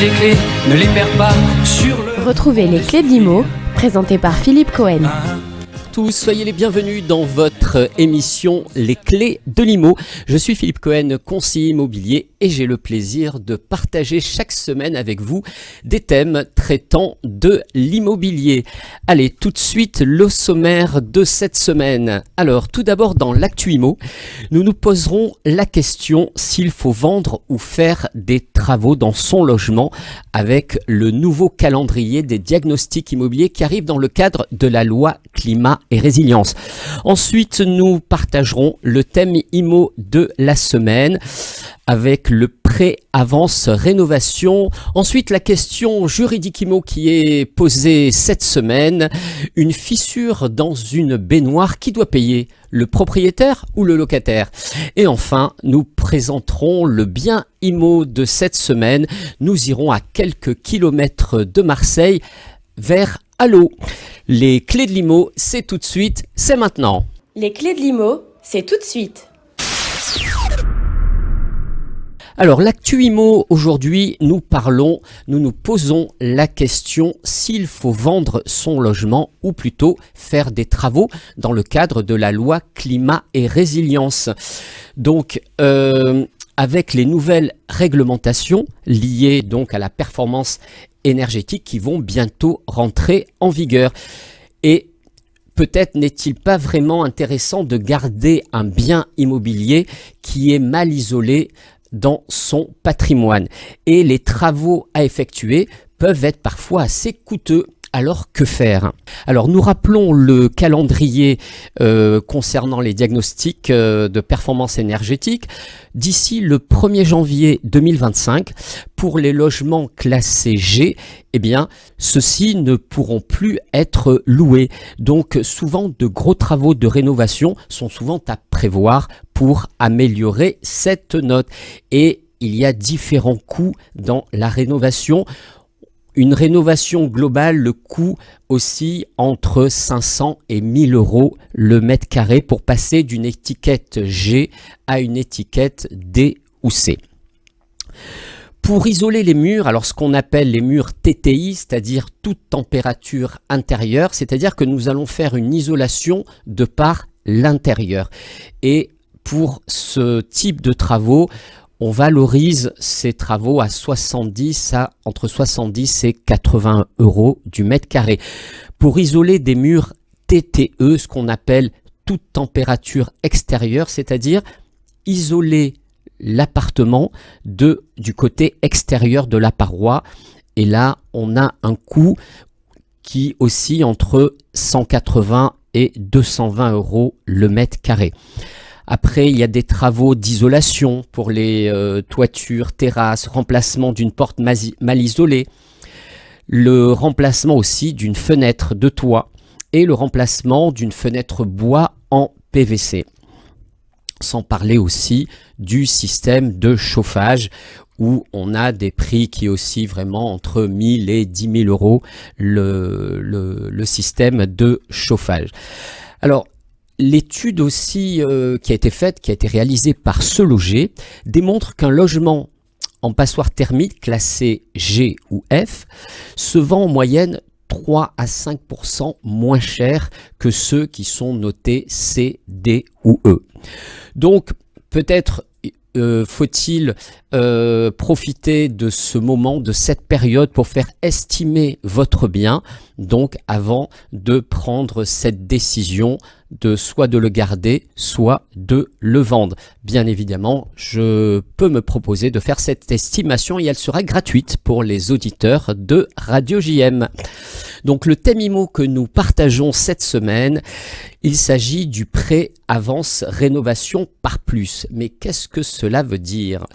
les clés, ne les perds pas sur le... Retrouvez les clés de l'IMO, présentées par Philippe Cohen. Tous, soyez les bienvenus dans votre émission Les Clés de l'IMO. Je suis Philippe Cohen, conseiller immobilier, et j'ai le plaisir de partager chaque semaine avec vous des thèmes traitant de l'immobilier. Allez, tout de suite, le sommaire de cette semaine. Alors, tout d'abord, dans l'Actu Immo, nous nous poserons la question s'il faut vendre ou faire des travaux dans son logement avec le nouveau calendrier des diagnostics immobiliers qui arrive dans le cadre de la loi climat et résilience. Ensuite, nous partagerons le thème IMO de la semaine avec le prêt avance rénovation. Ensuite, la question juridique IMO qui est posée cette semaine. Une fissure dans une baignoire, qui doit payer? Le propriétaire ou le locataire? Et enfin, nous présenterons le bien IMO de cette semaine. Nous irons à quelques kilomètres de Marseille vers Allo. Les clés de l'IMO, c'est tout de suite, c'est maintenant. Les clés de l'IMO, c'est tout de suite. Alors, l'actu IMO, aujourd'hui, nous nous posons la question s'il faut vendre son logement ou plutôt faire des travaux dans le cadre de la loi climat et résilience. Donc, avec les nouvelles réglementations liées donc à la performance énergétique qui vont bientôt rentrer en vigueur. Et peut-être n'est-il pas vraiment intéressant de garder un bien immobilier qui est mal isolé dans son patrimoine. Et les travaux à effectuer peuvent être parfois assez coûteux. Alors que faire? Alors nous rappelons le calendrier concernant les diagnostics de performance énergétique. D'ici le 1er janvier 2025, pour les logements classés G, eh bien, ceux-ci ne pourront plus être loués. Donc souvent de gros travaux de rénovation sont souvent à prévoir pour améliorer cette note. Et il y a différents coûts dans la rénovation. Une rénovation globale, le coût oscille entre 500 et 1000 euros le mètre carré pour passer d'une étiquette G à une étiquette D ou C. Pour isoler les murs, alors ce qu'on appelle les murs TTI, c'est-à-dire toute température intérieure, c'est-à-dire que nous allons faire une isolation de par l'intérieur. Et pour ce type de travaux, on valorise ces travaux à entre 70 et 80 euros du mètre carré. Pour isoler des murs TTE, ce qu'on appelle toute température extérieure, c'est-à-dire isoler l'appartement du côté extérieur de la paroi. Et là, on a un coût qui oscille entre 180 et 220 euros le mètre carré. Après, il y a des travaux d'isolation pour les toitures, terrasses, remplacement d'une porte mal isolée, le remplacement aussi d'une fenêtre de toit et le remplacement d'une fenêtre bois en PVC. Sans parler aussi du système de chauffage où on a des prix qui oscillent vraiment entre 1000 et 10 000 euros le système de chauffage. Alors, l'étude aussi qui a été réalisée par Se Loger, démontre qu'un logement en passoire thermique classé G ou F se vend en moyenne 3 à 5% moins cher que ceux qui sont notés C, D ou E. Donc peut-être faut-il profiter de ce moment, de cette période pour faire estimer votre bien, donc avant de prendre cette décision de soit de le garder, soit de le vendre. Bien évidemment, je peux me proposer de faire cette estimation et elle sera gratuite pour les auditeurs de Radio JM. Donc le thème IMO que nous partageons cette semaine, il s'agit du prêt avance rénovation par plus. Mais qu'est-ce que cela veut dire?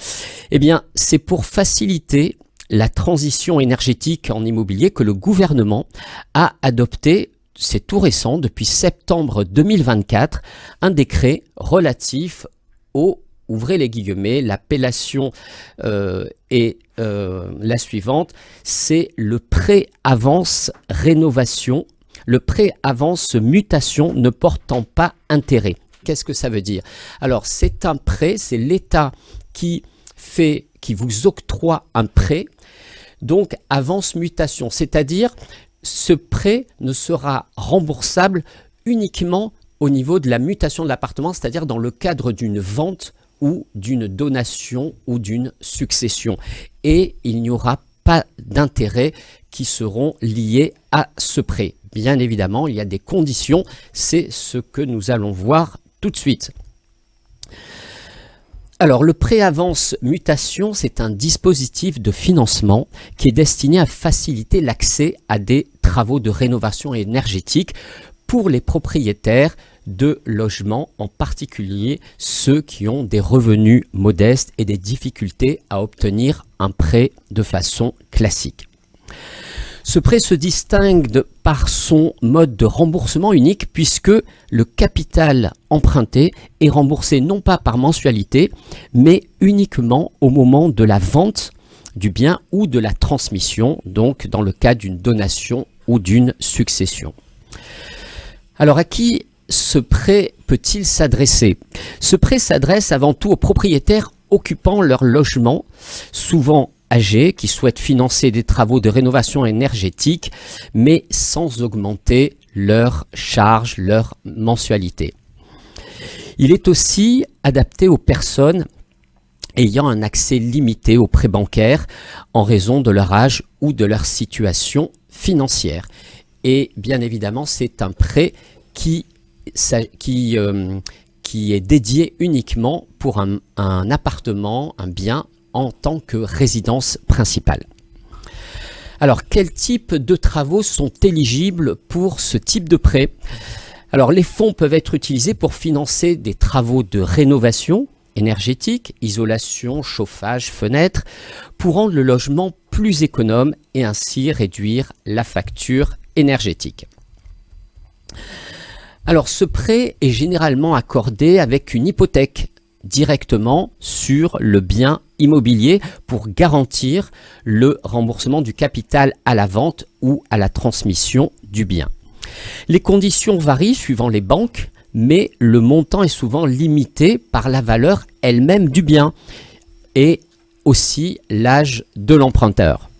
Eh bien, c'est pour faciliter la transition énergétique en immobilier que le gouvernement a adopté, c'est tout récent, depuis septembre 2024, un décret relatif au, ouvrez les guillemets, l'appellation est la suivante, c'est le prêt avance rénovation, le prêt avance mutation ne portant pas intérêt. Qu'est-ce que ça veut dire? Alors c'est un prêt, c'est l'État qui vous octroie un prêt donc avance mutation, c'est-à-dire ce prêt ne sera remboursable uniquement au niveau de la mutation de l'appartement, c'est-à-dire dans le cadre d'une vente ou d'une donation ou d'une succession. Et il n'y aura pas d'intérêts qui seront liés à ce prêt. Bien évidemment, il y a des conditions, c'est ce que nous allons voir tout de suite. Alors, le prêt avance mutation, c'est un dispositif de financement qui est destiné à faciliter l'accès à des travaux de rénovation énergétique pour les propriétaires de logements, en particulier ceux qui ont des revenus modestes et des difficultés à obtenir un prêt de façon classique. Ce prêt se distingue par son mode de remboursement unique puisque le capital emprunté est remboursé non pas par mensualité, mais uniquement au moment de la vente du bien ou de la transmission, donc dans le cas d'une donation ou d'une succession. Alors à qui ce prêt peut-il s'adresser? Ce prêt s'adresse avant tout aux propriétaires occupant leur logement, souvent âgés, qui souhaitent financer des travaux de rénovation énergétique, mais sans augmenter leurs charges, leur mensualité. Il est aussi adapté aux personnes ayant un accès limité aux prêts bancaires en raison de leur âge ou de leur situation financière. Et bien évidemment, c'est un prêt qui est dédié uniquement pour un appartement, un bien en tant que résidence principale. Alors, quel type de travaux sont éligibles pour ce type de prêt? Alors, les fonds peuvent être utilisés pour financer des travaux de rénovation énergétique, isolation, chauffage, fenêtres, pour rendre le logement plus économe et ainsi réduire la facture énergétique. Alors, ce prêt est généralement accordé avec une hypothèque directement sur le bien immobilier pour garantir le remboursement du capital à la vente ou à la transmission du bien. Les conditions varient suivant les banques, mais le montant est souvent limité par la valeur elle-même du bien et aussi l'âge de l'emprunteur.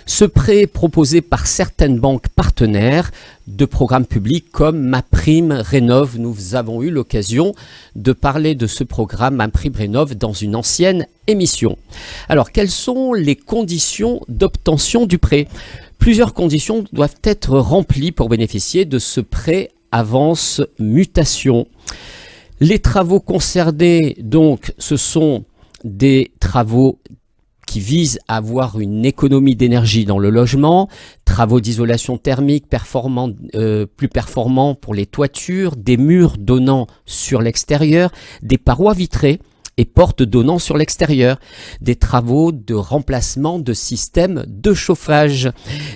Ce prêt est proposé par certaines banques partenaires de programmes publics comme MaPrimeRénov'. Nous avons eu l'occasion de parler de ce programme MaPrimeRénov' dans une ancienne émission. Alors, quelles sont les conditions d'obtention du prêt? Plusieurs conditions doivent être remplies pour bénéficier de ce prêt avance mutation. Les travaux concernés, donc, ce sont des travaux qui visent à avoir une économie d'énergie dans le logement, travaux d'isolation thermique plus performants pour les toitures, des murs donnant sur l'extérieur, des parois vitrées et portes donnant sur l'extérieur, des travaux de remplacement de systèmes de chauffage,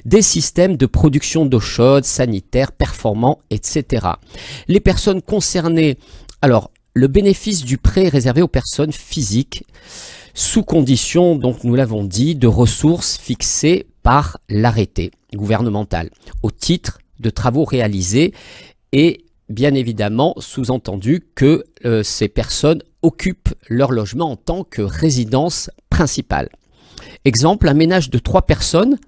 des systèmes de production d'eau chaude, sanitaires, performants, etc. Les personnes concernées, alors le bénéfice du prêt est réservé aux personnes physiques, sous condition, donc nous l'avons dit, de ressources fixées par l'arrêté gouvernemental, au titre de travaux réalisés et bien évidemment sous-entendu que ces personnes occupent leur logement en tant que résidence principale. Exemple, un ménage de 3 personnes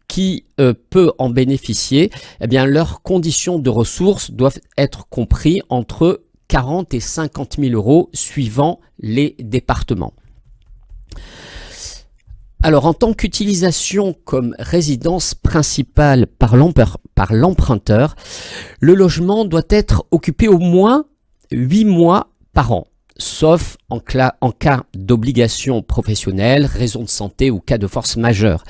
qui peut en bénéficier, eh bien leurs conditions de ressources doivent être comprises entre 40 et 50 000 euros suivant les départements. Alors, en tant qu'utilisation comme résidence principale par l'emprunteur, le logement doit être occupé au moins 8 mois par an, sauf en cas d'obligation professionnelle, raison de santé ou cas de force majeure.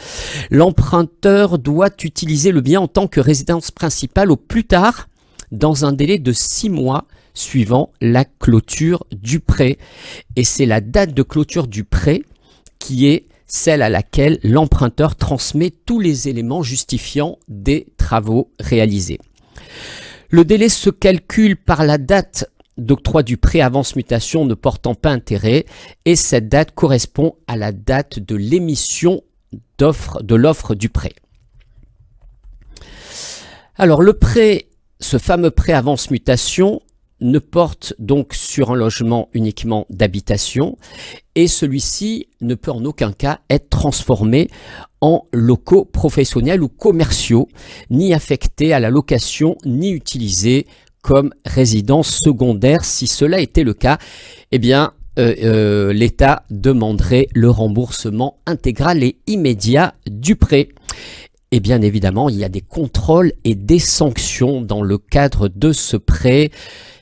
L'emprunteur doit utiliser le bien en tant que résidence principale au plus tard dans un délai de 6 mois suivant la clôture du prêt. Et c'est la date de clôture du prêt qui est celle à laquelle l'emprunteur transmet tous les éléments justifiant des travaux réalisés. Le délai se calcule par la date d'octroi du prêt avance mutation ne portant pas intérêt et cette date correspond à la date de l'émission de l'offre du prêt. Alors le prêt, ce fameux prêt avance mutation, ne porte donc sur un logement uniquement d'habitation et celui-ci ne peut en aucun cas être transformé en locaux professionnels ou commerciaux, ni affecté à la location, ni utilisé comme résidence secondaire. Si cela était le cas, eh bien, l'État demanderait le remboursement intégral et immédiat du prêt. Et bien évidemment, il y a des contrôles et des sanctions dans le cadre de ce prêt.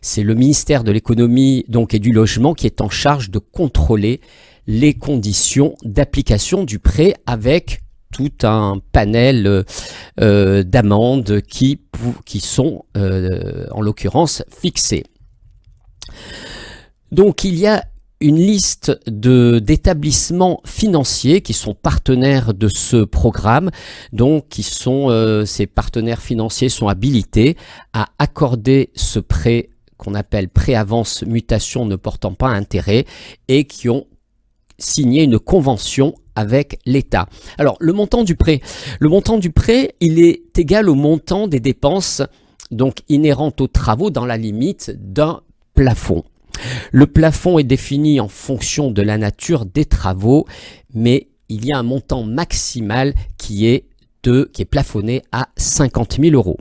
C'est le ministère de l'économie donc et du logement qui est en charge de contrôler les conditions d'application du prêt avec tout un panel d'amendes qui sont en l'occurrence fixées. Donc il y a une liste d'établissements financiers qui sont partenaires de ce programme. Donc ces partenaires financiers sont habilités à accorder ce prêt qu'on appelle prêt-avance mutation ne portant pas intérêt et qui ont signé une convention avec l'État. Alors le montant du prêt, il est égal au montant des dépenses donc inhérentes aux travaux dans la limite d'un plafond. Le plafond est défini en fonction de la nature des travaux, mais il y a un montant maximal qui est plafonné à 50 000 €.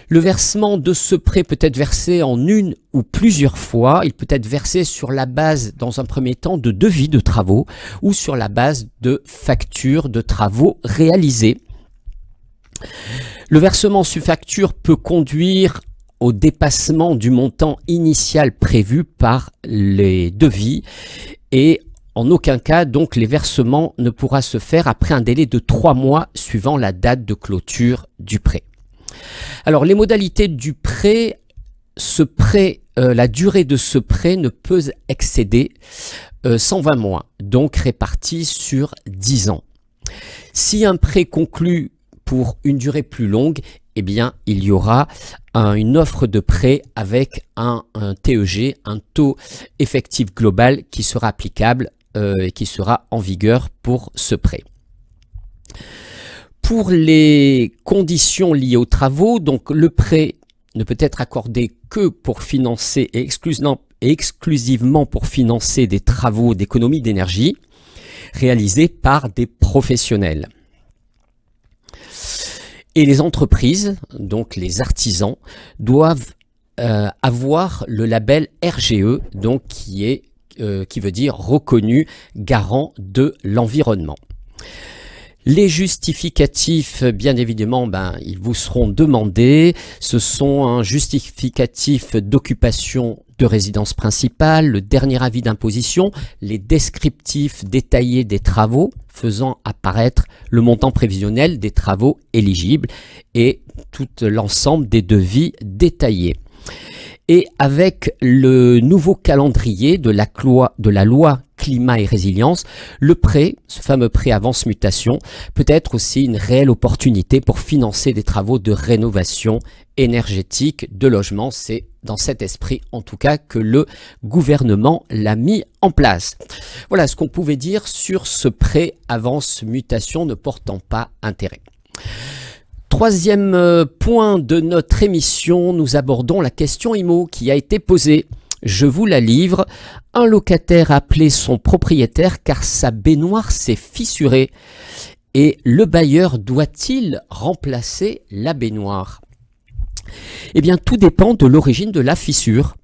Le versement de ce prêt peut être versé en une ou plusieurs fois. Il peut être versé sur la base, dans un premier temps, de devis de travaux ou sur la base de factures de travaux réalisés. Le versement sur facture peut conduire au dépassement du montant initial prévu par les devis et en aucun cas, donc, les versements ne pourra se faire après un délai de 3 mois suivant la date de clôture du prêt. Alors, les modalités du prêt, la durée de ce prêt ne peut excéder 120 mois, donc répartis sur 10 ans. Si un prêt conclut pour une durée plus longue, eh bien, il y aura une offre de prêt avec un TEG, un taux effectif global qui sera applicable et qui sera en vigueur pour ce prêt. Pour les conditions liées aux travaux, donc le prêt ne peut être accordé que pour financer et exclusivement pour financer des travaux d'économie d'énergie réalisés par des professionnels. Et les entreprises, donc les artisans, doivent avoir le label RGE, donc qui veut dire reconnu garant de l'environnement. Les justificatifs, bien évidemment, ils vous seront demandés. Ce sont un justificatif d'occupation de résidence principale, le dernier avis d'imposition, les descriptifs détaillés des travaux faisant apparaître le montant prévisionnel des travaux éligibles et tout l'ensemble des devis détaillés. Et avec le nouveau calendrier de la loi climat et résilience, le prêt, ce fameux prêt avance mutation, peut être aussi une réelle opportunité pour financer des travaux de rénovation énergétique de logements. C'est dans cet esprit, en tout cas, que le gouvernement l'a mis en place. Voilà ce qu'on pouvait dire sur ce prêt avance mutation ne portant pas intérêt. Troisième point de notre émission, nous abordons la question IMO qui a été posée. Je vous la livre. Un locataire a appelé son propriétaire car sa baignoire s'est fissurée. Et le bailleur doit-il remplacer la baignoire? Eh bien, tout dépend de l'origine de la fissure.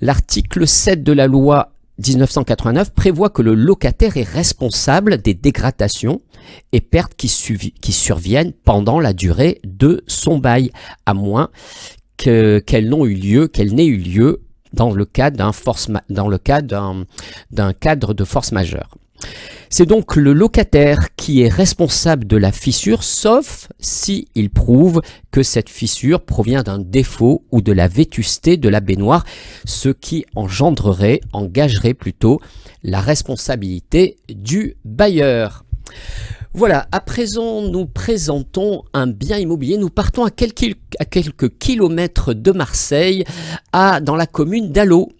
L'article 7 de la loi 1989 prévoit que le locataire est responsable des dégradations et pertes qui surviennent pendant la durée de son bail, à moins qu'elle n'ait eu lieu dans le cadre d'un cadre de force majeure. C'est donc le locataire qui est responsable de la fissure, sauf s'il prouve que cette fissure provient d'un défaut ou de la vétusté de la baignoire, ce qui engagerait plutôt la responsabilité du bailleur. Voilà, à présent nous présentons un bien immobilier. Nous partons à quelques kilomètres de Marseille, dans la commune d'Allot.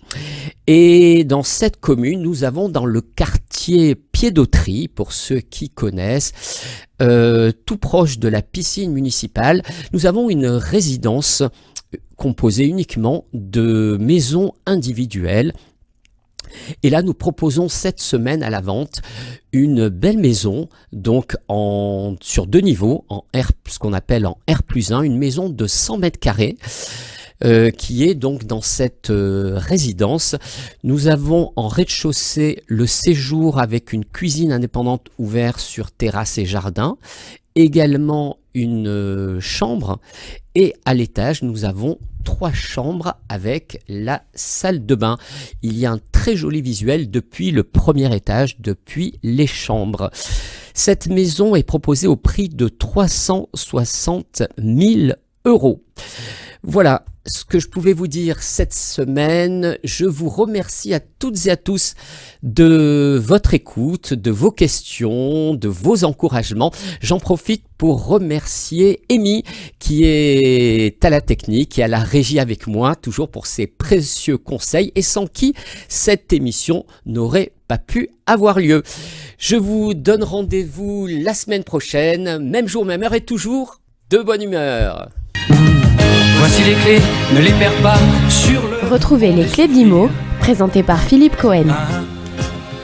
Et dans cette commune, nous avons dans le quartier Piédauterie, pour ceux qui connaissent, tout proche de la piscine municipale, nous avons une résidence composé uniquement de maisons individuelles. Et là, nous proposons cette semaine à la vente une belle maison, donc sur 2 niveaux, ce qu'on appelle en R+1, une maison de 100 mètres carrés, qui est donc dans cette résidence. Nous avons en rez-de-chaussée le séjour avec une cuisine indépendante ouverte sur terrasse et jardin, également une chambre, et à l'étage nous avons 3 chambres avec la salle de bain. Il y a un très joli visuel depuis le premier étage, depuis les chambres. Cette maison est proposée au prix de 360 000 €. Voilà ce que je pouvais vous dire cette semaine. Je vous remercie à toutes et à tous de votre écoute, de vos questions, de vos encouragements. J'en profite pour remercier Amy qui est à la technique et à la régie avec moi, toujours pour ses précieux conseils et sans qui cette émission n'aurait pas pu avoir lieu. Je vous donne rendez-vous la semaine prochaine, même jour, même heure et toujours de bonne humeur. Voici les clés, ne les perds pas sur le... Retrouvez les clés de l'IMO, présentées par Philippe Cohen.